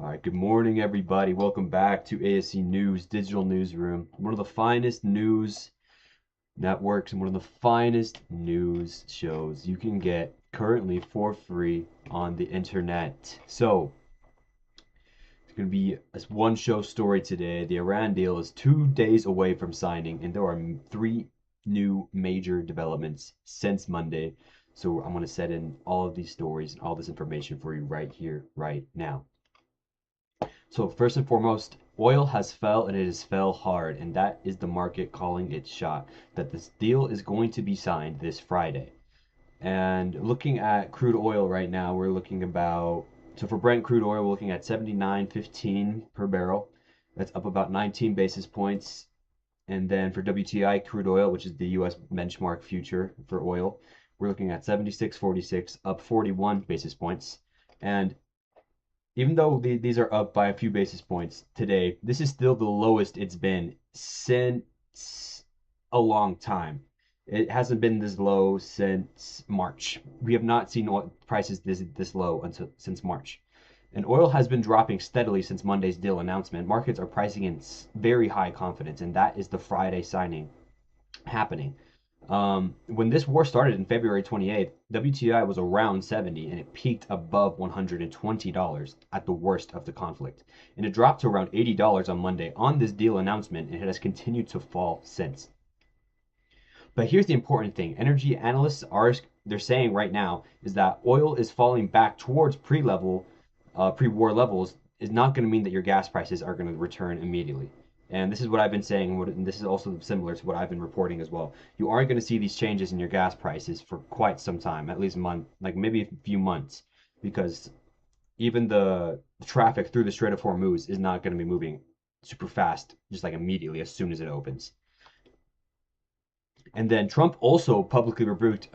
All right, good morning, everybody. Welcome back to ASC News Digital Newsroom, one of the finest news networks and one of the finest news shows you can get currently for free on the internet. So, it's going to be a one show story today. The Iran deal is 2 days away from signing, and there are three new major developments since Monday. So, I'm going to set in all of these stories and all this information for you right here, right now. So first and foremost, oil has fell and it has fell hard, and that is the market calling its shot that this deal is going to be signed this Friday. And looking at crude oil right now, we're looking about so for Brent crude oil, we're looking at 79.15 per barrel. That's up about 19 basis points. And then for WTI crude oil, which is the US benchmark future for oil, we're looking at 76.46, up 41 basis points. And even though these are up by a few basis points today, this is still the lowest it's been since a long time. It hasn't been this low since March. We have not seen oil prices this low since March. And oil has been dropping steadily since Monday's deal announcement. Markets are pricing in very high confidence, and that is the Friday signing happening. When this war started in February 28th, WTI was around 70 and it peaked above $120 at the worst of the conflict. And it dropped to around $80 on Monday on this deal announcement, and it has continued to fall since. But here's the important thing. Energy analysts they're saying right now is that oil is falling back towards pre-war levels is not going to mean that your gas prices are going to return immediately. And this is what I've been saying, and this is also similar to what I've been reporting as well. You aren't going to see these changes in your gas prices for quite some time, at least a month, like maybe a few months, because even the traffic through the Strait of Hormuz is not going to be moving super fast, just like immediately as soon as it opens. And then Trump also publicly rebuked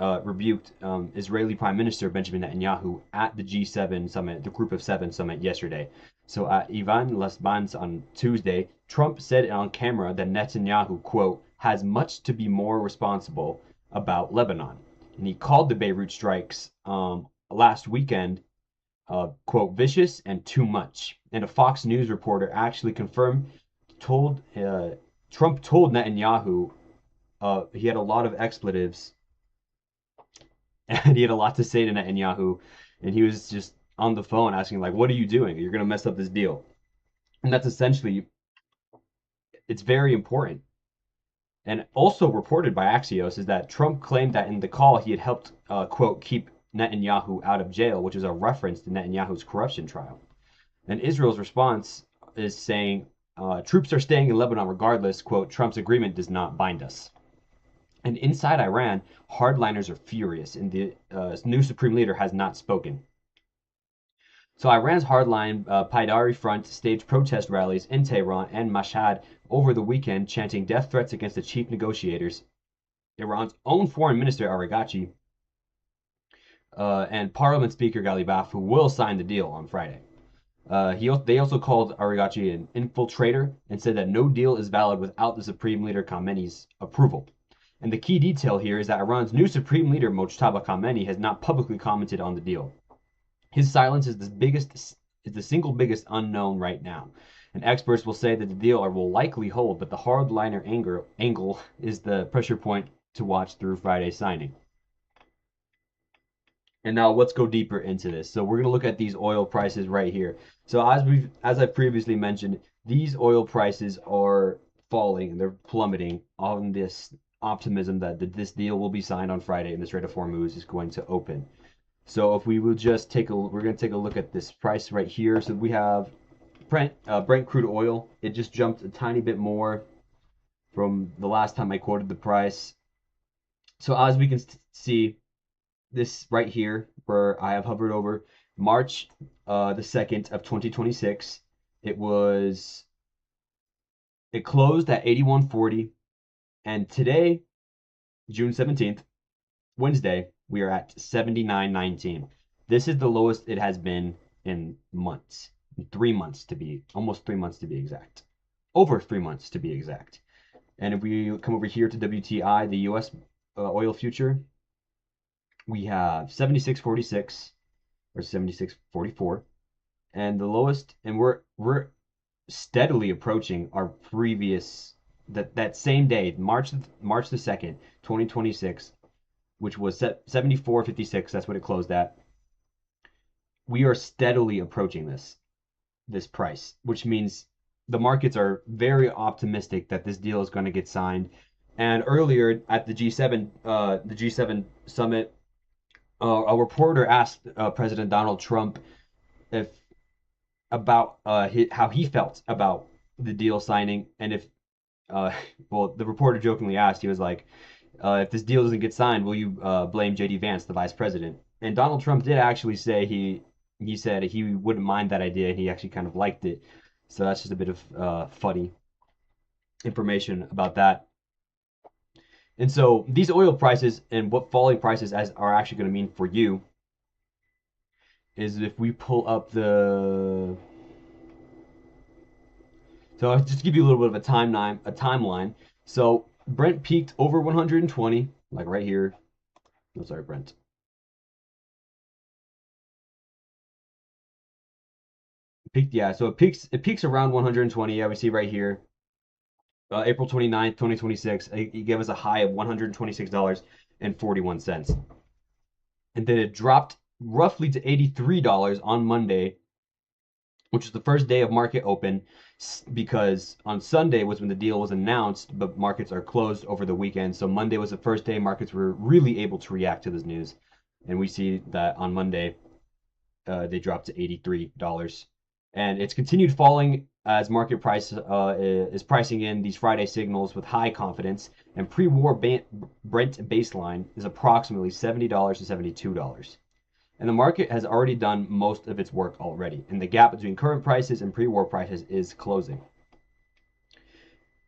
Israeli Prime Minister Benjamin Netanyahu at the G7 summit, the Group of Seven summit yesterday. So at Ivan Lesban's on Tuesday, Trump said on camera that Netanyahu, quote, has much to be more responsible about Lebanon. And he called the Beirut strikes last weekend, quote, vicious and too much. And a Fox News reporter actually Trump told Netanyahu he had a lot of expletives and he had a lot to say to Netanyahu, and he was just on the phone asking, like, what are you doing? You're going to mess up this deal. And that's essentially, it's very important. And also reported by Axios is that Trump claimed that in the call he had helped, quote, keep Netanyahu out of jail, which is a reference to Netanyahu's corruption trial. And Israel's response is saying, troops are staying in Lebanon regardless, quote, Trump's agreement does not bind us. And inside Iran, hardliners are furious, and the new supreme leader has not spoken. So Iran's hardline Paidari Front staged protest rallies in Tehran and Mashhad over the weekend, chanting death threats against the chief negotiators, Iran's own foreign minister Araghchi, and Parliament Speaker Ghalibaf, who will sign the deal on Friday. They also called Araghchi an infiltrator and said that no deal is valid without the Supreme Leader Khamenei's approval. And the key detail here is that Iran's new Supreme Leader Mojtaba Khamenei has not publicly commented on the deal. His silence is the single biggest unknown right now. And experts will say that the deal will likely hold, but the hardliner angle is the pressure point to watch through Friday's signing. And now let's go deeper into this. So we're going to look at these oil prices right here. So as I previously mentioned, these oil prices are falling, they're plummeting on this optimism that this deal will be signed on Friday and the Strait of Hormuz is going to open. So if we will just we're going to take a look at this price right here. So we have Brent crude oil. It just jumped a tiny bit more from the last time I quoted the price. So as we can see, this right here, where I have hovered over March the 2nd of 2026, it closed at 81.40. And today, June 17th, Wednesday, we are at 79.19. This is the lowest it has been in months. 3 months to be, almost 3 months to be exact. Over 3 months to be exact. And if we come over here to WTI, the US oil future, we have 76.46 or 76.44. and the lowest, and we're steadily approaching our previous that same day, March the 2nd, 2026, which was 74.56. That's what it closed at. We are steadily approaching this price, which means the markets are very optimistic that this deal is going to get signed. And earlier at the G7 summit, a reporter asked President Donald Trump if about how he felt about the deal signing, and if well, the reporter jokingly asked, he was like, if this deal doesn't get signed, will you blame J.D. Vance, the vice president? And Donald Trump did actually say he said he wouldn't mind that idea, and he actually kind of liked it. So that's just a bit of funny information about that. And so these oil prices and what falling prices are actually going to mean for you is if we pull up the. So I'll just give you a little bit of a timeline. So Brent peaked over 120, like right here. I'm sorry, Brent. Peaked, yeah. So it peaks around 120. Yeah, we see right here. April 29th, 2026. It gave us a high of $126.41. And then it dropped roughly to $83 on Monday, which was the first day of market open, because on Sunday was when the deal was announced, but markets are closed over the weekend. So Monday was the first day markets were really able to react to this news. And we see that on Monday, they dropped to $83. And it's continued falling as market price is pricing in these Friday signals with high confidence. And pre-war Brent baseline is approximately $70 to $72. And the market has already done most of its work already, and the gap between current prices and pre-war prices is closing.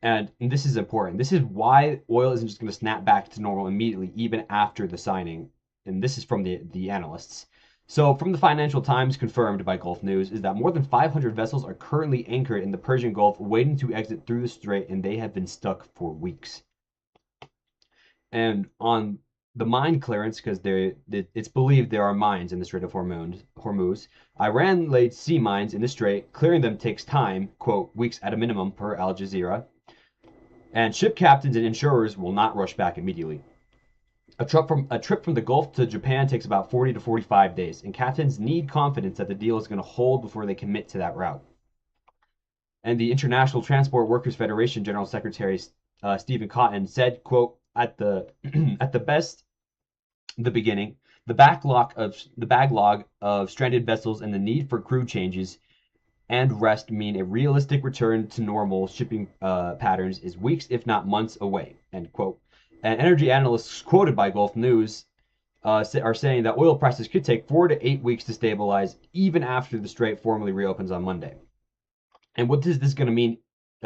And this is important. This is why oil isn't just going to snap back to normal immediately, even after the signing. And this is from the analysts. So from the Financial Times, confirmed by Gulf News, is that more than 500 vessels are currently anchored in the Persian Gulf waiting to exit through the strait, and they have been stuck for weeks. And on the mine clearance, because it's believed there are mines in the Strait of Hormuz. Iran laid sea mines in the strait. Clearing them takes time, quote, weeks at a minimum, per Al Jazeera. And ship captains and insurers will not rush back immediately. A trip from the Gulf to Japan takes about 40 to 45 days, and captains need confidence that the deal is going to hold before they commit to that route. And the International Transport Workers Federation General Secretary Stephen Cotton said, quote, at the beginning, the backlog of stranded vessels and the need for crew changes and rest mean a realistic return to normal shipping patterns is weeks, if not months, away. End quote. And energy analysts quoted by Gulf News are saying that oil prices could take 4 to 8 weeks to stabilize, even after the strait formally reopens on Monday. And what is this going to mean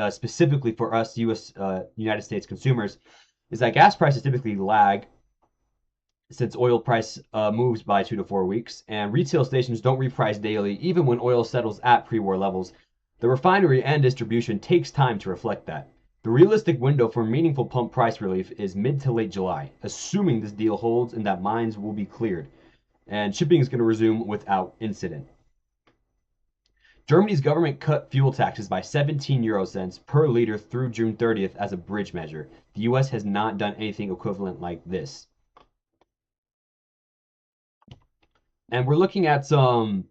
specifically for us, United States consumers, is that gas prices typically lag since oil price moves by 2 to 4 weeks, and retail stations don't reprice daily, even when oil settles at pre-war levels. The refinery and distribution takes time to reflect that. The realistic window for meaningful pump price relief is mid to late July, assuming this deal holds and that mines will be cleared, and shipping is going to resume without incident. Germany's government cut fuel taxes by 17 euro cents per liter through June 30th as a bridge measure. The US has not done anything equivalent like this. And we're looking at a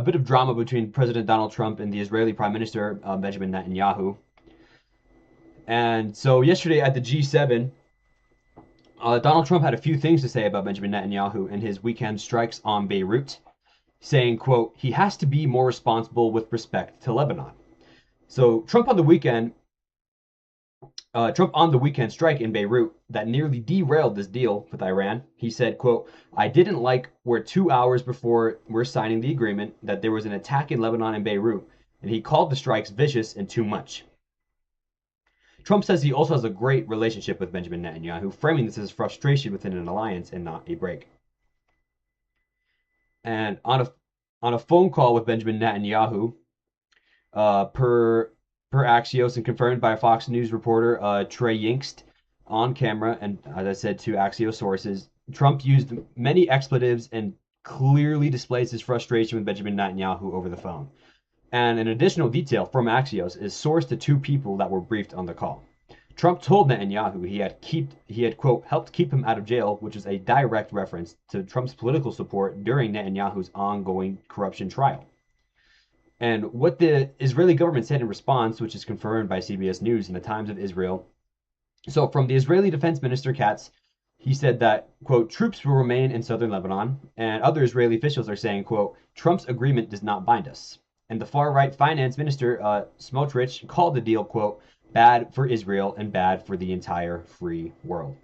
bit of drama between President Donald Trump and the Israeli Prime Minister Benjamin Netanyahu. And so yesterday at the G7, Donald Trump had a few things to say about Benjamin Netanyahu and his weekend strikes on Beirut, saying, quote, he has to be more responsible with respect to Lebanon. So Trump on the weekend strike in Beirut that nearly derailed this deal with Iran, he said, quote, I didn't like where 2 hours before we're signing the agreement that there was an attack in Lebanon and Beirut, and he called the strikes vicious and too much. Trump says he also has a great relationship with Benjamin Netanyahu, framing this as frustration within an alliance and not a break. And on a phone call with Benjamin Netanyahu, per Axios and confirmed by a Fox News reporter, Trey Yingst, on camera, and as I said to Axios sources, Trump used many expletives and clearly displays his frustration with Benjamin Netanyahu over the phone. And an additional detail from Axios is sourced to two people that were briefed on the call. Trump told Netanyahu he had quote helped keep him out of jail, which is a direct reference to Trump's political support during Netanyahu's ongoing corruption trial. And what the Israeli government said in response, which is confirmed by CBS News and the Times of Israel. So from the Israeli Defense Minister Katz, he said that, quote, troops will remain in southern Lebanon, and other Israeli officials are saying, quote, Trump's agreement does not bind us. And the far-right finance minister, Smotrich, called the deal, quote, bad for Israel and bad for the entire free world.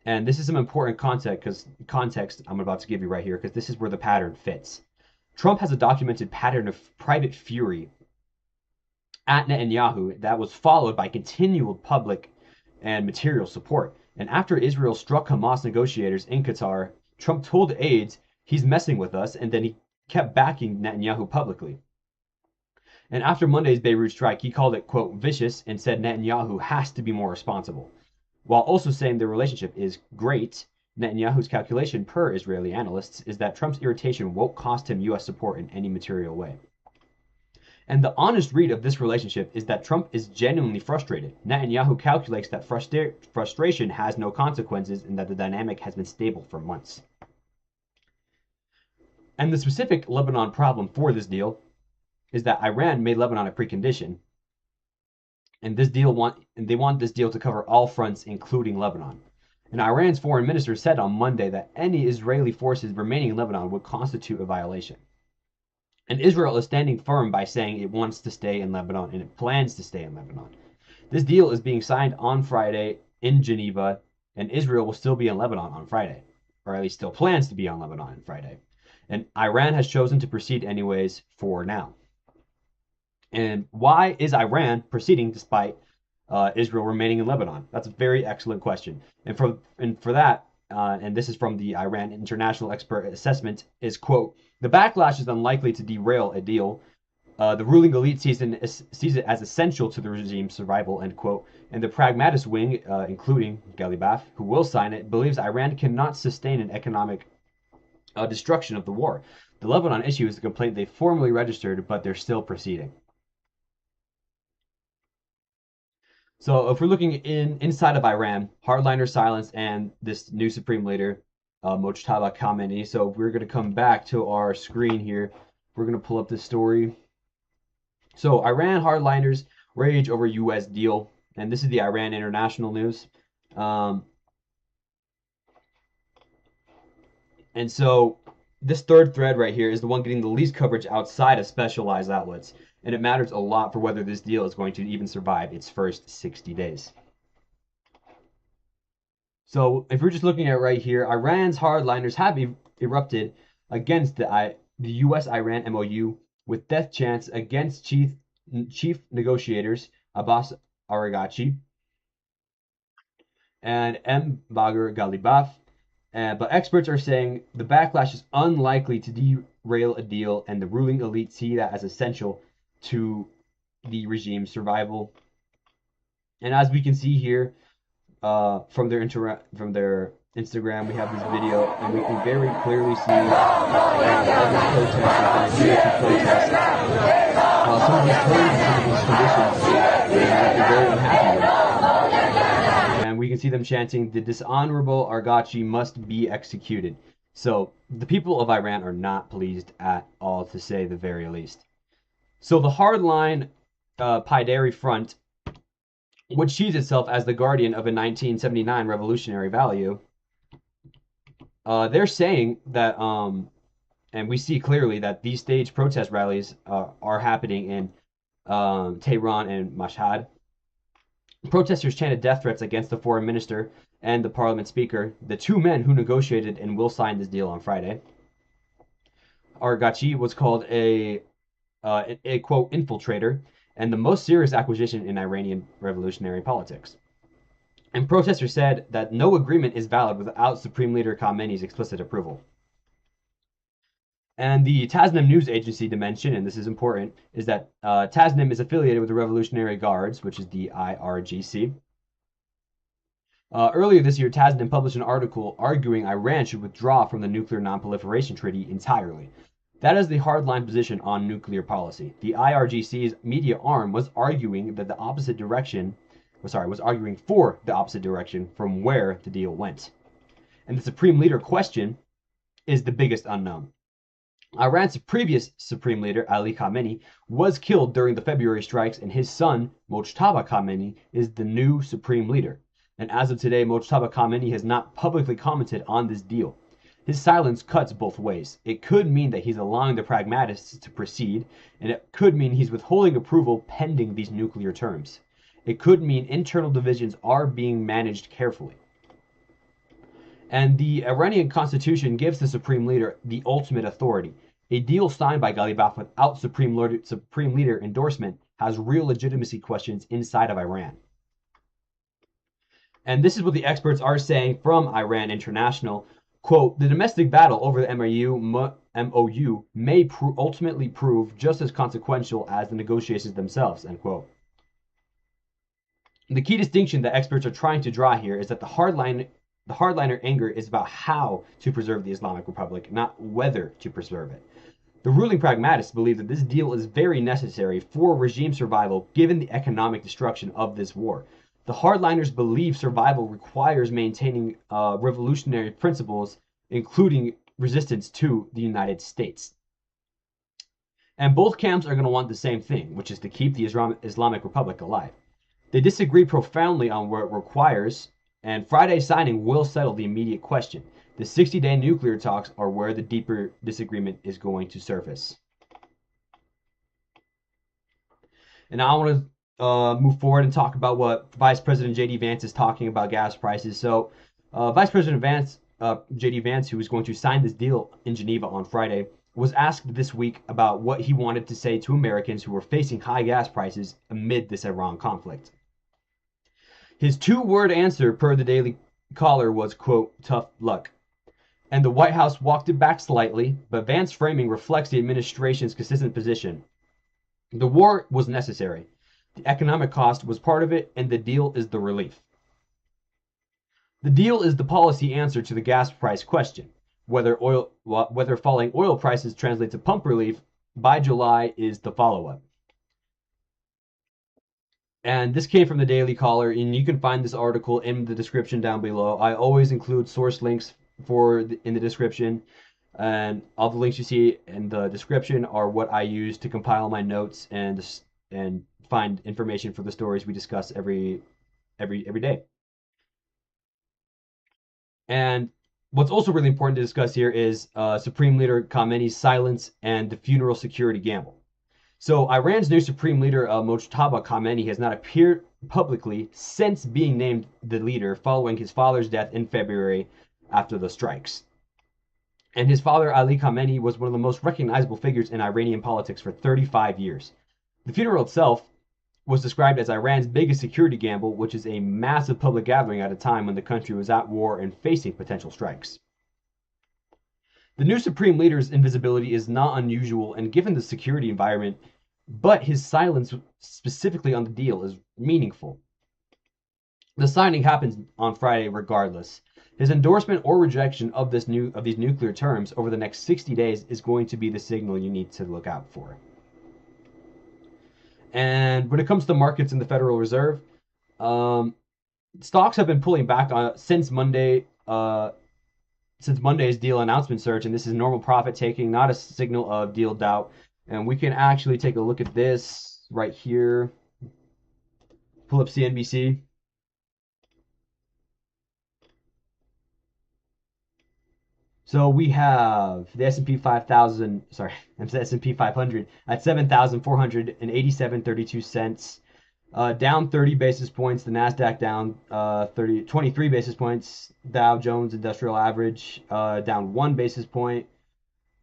And this is some important context I'm about to give you right here, because this is where the pattern fits. Trump has a documented pattern of private fury at Netanyahu that was followed by continual public and material support. And after Israel struck Hamas negotiators in Qatar, Trump told aides he's messing with us, and then he kept backing Netanyahu publicly. And after Monday's Beirut strike, he called it, quote, vicious, and said Netanyahu has to be more responsible. While also saying the relationship is great, Netanyahu's calculation per Israeli analysts is that Trump's irritation won't cost him U.S. support in any material way. And the honest read of this relationship is that Trump is genuinely frustrated. Netanyahu calculates that frustration has no consequences and that the dynamic has been stable for months. And the specific Lebanon problem for this deal is that Iran made Lebanon a precondition, and they want this deal to cover all fronts, including Lebanon. And Iran's foreign minister said on Monday that any Israeli forces remaining in Lebanon would constitute a violation. And Israel is standing firm by saying it wants to stay in Lebanon and it plans to stay in Lebanon. This deal is being signed on Friday in Geneva, and Israel will still be in Lebanon on Friday, or at least still plans to be on Lebanon on Friday. And Iran has chosen to proceed anyways for now. And why is Iran proceeding despite Israel remaining in Lebanon? That's a very excellent question. And for that, and this is from the Iran International Expert Assessment, is, quote, the backlash is unlikely to derail a deal. The ruling elite sees it as essential to the regime's survival, end quote. And the pragmatist wing, including Galibaf, who will sign it, believes Iran cannot sustain an economic destruction of the war. The Lebanon issue is a complaint they formally registered, but they're still proceeding. So if we're looking inside of Iran, hardliner silence and this new supreme leader, Mojtaba Khamenei. So we're going to come back to our screen here. We're going to pull up this story. So Iran hardliners rage over U.S. deal. And this is the Iran International News. And so this third thread right here is the one getting the least coverage outside of specialized outlets. And it matters a lot for whether this deal is going to even survive its first 60 days. So if we're just looking at right here, Iran's hardliners have erupted against the U.S.-Iran MOU with death chants against chief negotiators Abbas Araghchi and M. Bagher Ghalibaf. But experts are saying the backlash is unlikely to derail a deal, and the ruling elite see that as essential to the regime's survival. And as we can see here, from their Instagram, we have this video, and we can very clearly see all these protesters here to protest some of these terms and some of these conditions that they're very unhappy with. And we can see them chanting, "The dishonorable Araghchi must be executed." So the people of Iran are not pleased at all, to say the very least. So the hardline Paidari Front, which sees itself as the guardian of a 1979 revolutionary value, they're saying that, and we see clearly that these staged protest rallies are happening in Tehran and Mashhad. Protesters chanted death threats against the foreign minister and the parliament speaker, the two men who negotiated and will sign this deal on Friday. Araghchi was called a quote infiltrator and the most serious acquisition in Iranian revolutionary politics. And protesters said that no agreement is valid without Supreme Leader Khamenei's explicit approval. And the Tasnim news agency dimension, and this is important, is that Tasnim is affiliated with the Revolutionary Guards, which is the IRGC. Earlier this year, Tasnim published an article arguing Iran should withdraw from the Nuclear Non-Proliferation Treaty entirely. That is the hardline position on nuclear policy. The IRGC's media arm was arguing that was arguing for the opposite direction from where the deal went. And the Supreme Leader question is the biggest unknown. Iran's previous Supreme Leader, Ali Khamenei, was killed during the February strikes, and his son, Mojtaba Khamenei, is the new Supreme Leader. And as of today, Mojtaba Khamenei has not publicly commented on this deal. His silence cuts both ways. It could mean that he's allowing the pragmatists to proceed, and it could mean he's withholding approval pending these nuclear terms. It could mean internal divisions are being managed carefully. And the Iranian constitution gives the Supreme Leader the ultimate authority. A deal signed by Ghalibaf without Supreme Leader endorsement has real legitimacy questions inside of Iran. And this is what the experts are saying from Iran International. Quote, the domestic battle over the MOU may ultimately prove just as consequential as the negotiations themselves, end quote. The key distinction that experts are trying to draw here is that the hardliner anger is about how to preserve the Islamic Republic, not whether to preserve it. The ruling pragmatists believe that this deal is very necessary for regime survival given the economic destruction of this war. The hardliners believe survival requires maintaining revolutionary principles, including resistance to the United States. And both camps are going to want the same thing, which is to keep the Islamic Republic alive. They disagree profoundly on what it requires, and Friday's signing will settle the immediate question. The 60-day nuclear talks are where the deeper disagreement is going to surface. And now I want to move forward and talk about what Vice President J.D. Vance is talking about gas prices. So Vice President J.D. Vance, who is going to sign this deal in Geneva on Friday, was asked this week about what he wanted to say to Americans who were facing high gas prices amid this Iran conflict. His two-word answer per the Daily Caller was, quote, tough luck. And the White House walked it back slightly, but Vance's framing reflects the administration's consistent position. The war was necessary. The economic cost was part of it, and the deal is the relief. The deal is the policy answer to the gas price question. Whether falling oil prices translate to pump relief by July is the follow-up. And this came from the Daily Caller, and you can find this article in the description down below. I always include source links in the description, and all the links you see in the description are what I use to compile my notes and find information for the stories we discuss every day. And what's also really important to discuss here is Supreme Leader Khamenei's silence and the funeral security gamble. So Iran's new Supreme Leader, Mojtaba Khamenei, has not appeared publicly since being named the leader following his father's death in February after the strikes. And his father, Ali Khamenei, was one of the most recognizable figures in Iranian politics for 35 years. The funeral itself was described as Iran's biggest security gamble, which is a massive public gathering at a time when the country was at war and facing potential strikes. The new Supreme Leader's invisibility is not unusual, and given the security environment, but his silence specifically on the deal is meaningful. The signing happens on Friday regardless. His endorsement or rejection of these nuclear terms over the next 60 days is going to be the signal you need to look out for. And when it comes to markets in the Federal Reserve, stocks have been pulling back since Monday's deal announcement surge, and this is normal profit taking, not a signal of deal doubt. And we can actually take a look at this right here. Pull up CNBC. So we have the S&P 500 at 7,487.32 cents, down 30 basis points. The Nasdaq down 23 basis points. Dow Jones Industrial Average down 1 basis point.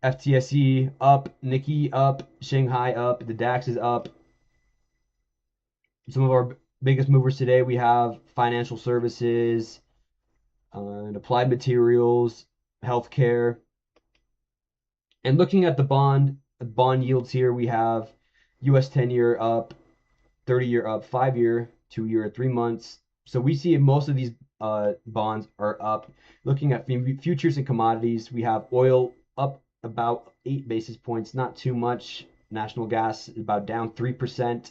FTSE up, Nikkei up, Shanghai up, the DAX is up. Some of our biggest movers today, we have financial services, and applied materials, healthcare. And looking at the bond yields here, we have US 10-year up, 30-year up, 5-year, 2-year, 3 months. So we see most of these bonds are up. Looking at futures and commodities, we have oil up about 8 basis points, not too much. National gas is about down 3%.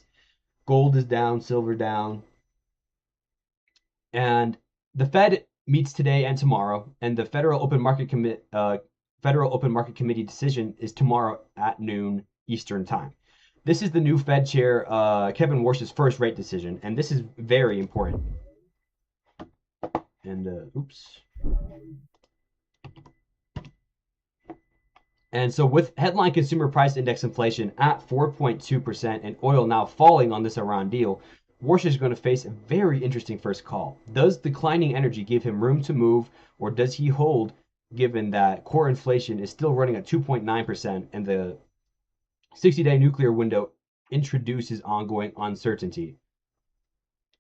Gold is down, silver down. And the Fed meets today and tomorrow, and the Federal Open Market Committee decision is tomorrow at noon Eastern time. This is the new Fed chair, Kevin Warsh's first rate decision, and this is very important. And oops. And so with headline consumer price index inflation at 4.2% and oil now falling on this Iran deal, Warsh is going to face a very interesting first call. Does declining energy give him room to move, or does he hold, given that core inflation is still running at 2.9% and the 60-day nuclear window introduces ongoing uncertainty?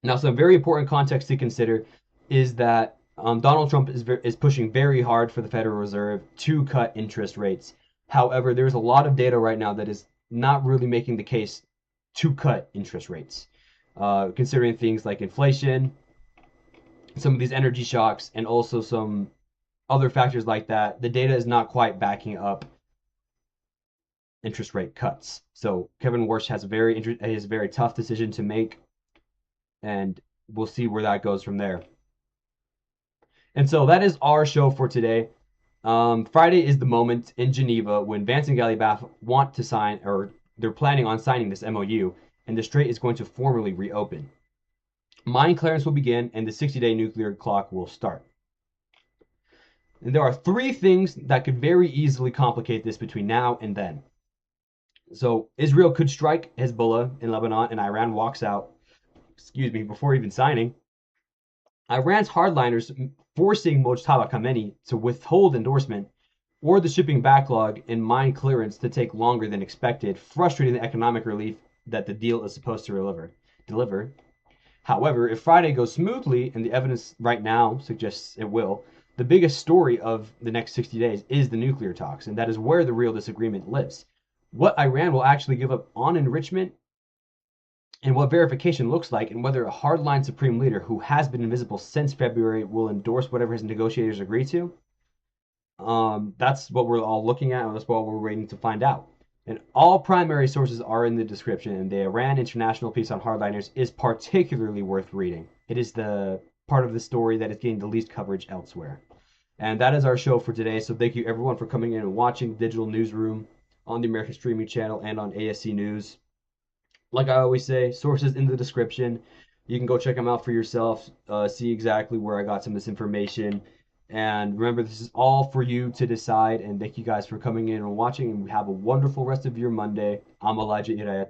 Now, some very important context to consider is that Donald Trump is pushing very hard for the Federal Reserve to cut interest rates. However, there's a lot of data right now that is not really making the case to cut interest rates. Considering things like inflation, some of these energy shocks, and also some other factors like that, the data is not quite backing up interest rate cuts. So Kevin Warsh has a very tough decision to make, and we'll see where that goes from there. And so that is our show for today. Friday is the moment in Geneva when Vance and Gallibaff want to sign, or they're planning on signing this MOU, and the Strait is going to formally reopen. Mine clearance will begin, and the 60-day nuclear clock will start. And there are 3 things that could very easily complicate this between now and then. So Israel could strike Hezbollah in Lebanon, and Iran walks out, before even signing. Iran's hardliners forcing Mojtaba Khamenei to withhold endorsement, or the shipping backlog and mine clearance to take longer than expected, frustrating the economic relief that the deal is supposed to deliver. However, if Friday goes smoothly, and the evidence right now suggests it will, the biggest story of the next 60 days is the nuclear talks, and that is where the real disagreement lives. What Iran will actually give up on enrichment, and what verification looks like, and whether a hardline supreme leader who has been invisible since February will endorse whatever his negotiators agree to. That's what we're all looking at, and that's what we're waiting to find out. And all primary sources are in the description, and the Iran International piece on hardliners is particularly worth reading. It is the part of the story that is getting the least coverage elsewhere. And that is our show for today, so thank you everyone for coming in and watching Digital Newsroom on the American Streaming Channel and on ASC News. Like I always say, sources in the description. You can go check them out for yourself, see exactly where I got some of this information. And remember, this is all for you to decide. And thank you guys for coming in and watching. And have a wonderful rest of your Monday. I'm Elijah Irayeta.